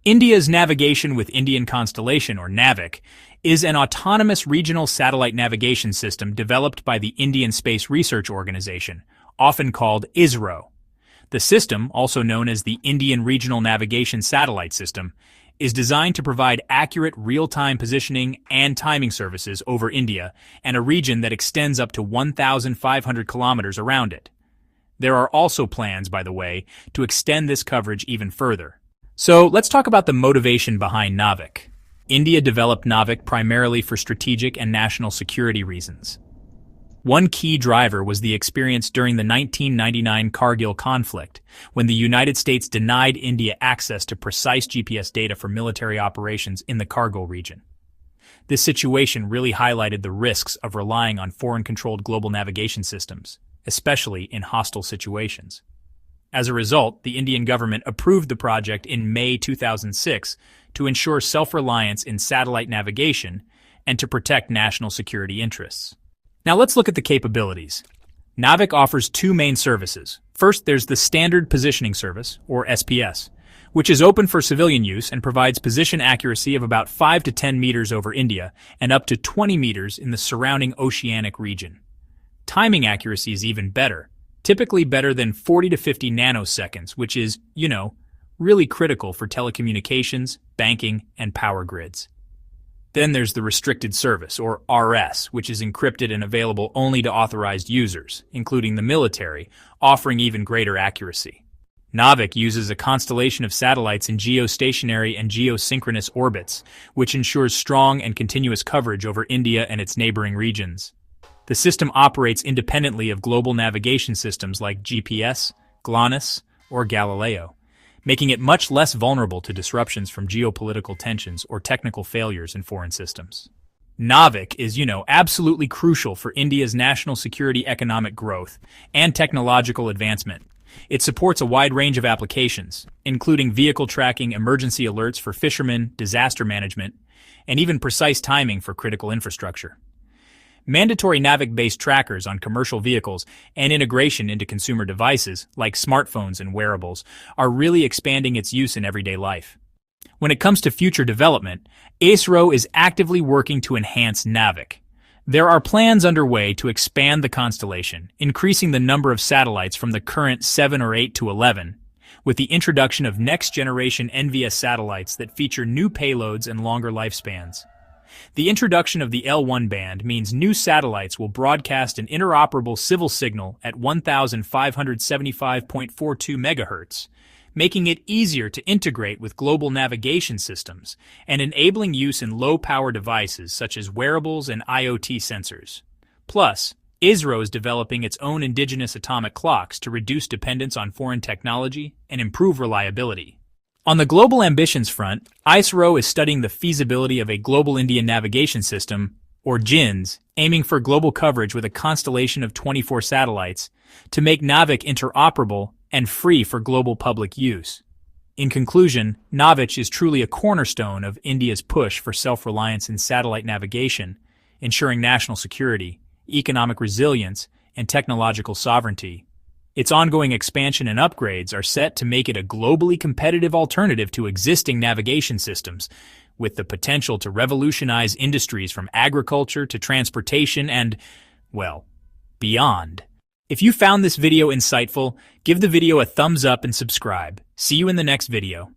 India's Navigation with Indian Constellation, or NAVIC, is an autonomous regional satellite navigation system developed by the Indian Space Research Organization, often called ISRO. The system, also known as the Indian Regional Navigation Satellite System, is designed to provide accurate real-time positioning and timing services over India and a region that extends up to 1,500 kilometers around it. There are also plans, by the way, to extend this coverage even further. So let's talk about the motivation behind NAVIC. India developed NAVIC primarily for strategic and national security reasons. One key driver was the experience during the 1999 Kargil conflict, when the United States denied India access to precise GPS data for military operations in the Kargil region. This situation really highlighted the risks of relying on foreign-controlled global navigation systems, especially in hostile situations. As a result, the Indian government approved the project in May 2006 to ensure self-reliance in satellite navigation and to protect national security interests. Now let's look at the capabilities. NAVIC offers two main services. First, there's the Standard Positioning Service, or SPS, which is open for civilian use and provides position accuracy of about 5 to 10 meters over India and up to 20 meters in the surrounding oceanic region. Timing accuracy is even better, typically better than 40 to 50 nanoseconds, which is, really critical for telecommunications, banking, and power grids. Then there's the Restricted Service, or RS, which is encrypted and available only to authorized users, including the military, offering even greater accuracy. NAVIC uses a constellation of satellites in geostationary and geosynchronous orbits, which ensures strong and continuous coverage over India and its neighboring regions. The system operates independently of global navigation systems like GPS, GLONASS, or Galileo, making it much less vulnerable to disruptions from geopolitical tensions or technical failures in foreign systems. NAVIC is, absolutely crucial for India's national security, economic growth, and technological advancement. It supports a wide range of applications, including vehicle tracking, emergency alerts for fishermen, disaster management, and even precise timing for critical infrastructure. Mandatory NAVIC-based trackers on commercial vehicles and integration into consumer devices, like smartphones and wearables, are really expanding its use in everyday life. When it comes to future development, ISRO is actively working to enhance NAVIC. There are plans underway to expand the constellation, increasing the number of satellites from the current 7 or 8 to 11, with the introduction of next-generation NVS satellites that feature new payloads and longer lifespans. The introduction of the L1 band means new satellites will broadcast an interoperable civil signal at 1,575.42 MHz, making it easier to integrate with global navigation systems and enabling use in low-power devices such as wearables and IoT sensors. Plus, ISRO is developing its own indigenous atomic clocks to reduce dependence on foreign technology and improve reliability. On the global ambitions front, ISRO is studying the feasibility of a Global Indian Navigation System, or GINS, aiming for global coverage with a constellation of 24 satellites to make NAVIC interoperable and free for global public use. In conclusion, NAVIC is truly a cornerstone of India's push for self-reliance in satellite navigation, ensuring national security, economic resilience, and technological sovereignty. Its ongoing expansion and upgrades are set to make it a globally competitive alternative to existing navigation systems, with the potential to revolutionize industries from agriculture to transportation and, beyond. If you found this video insightful, give the video a thumbs up and subscribe. See you in the next video.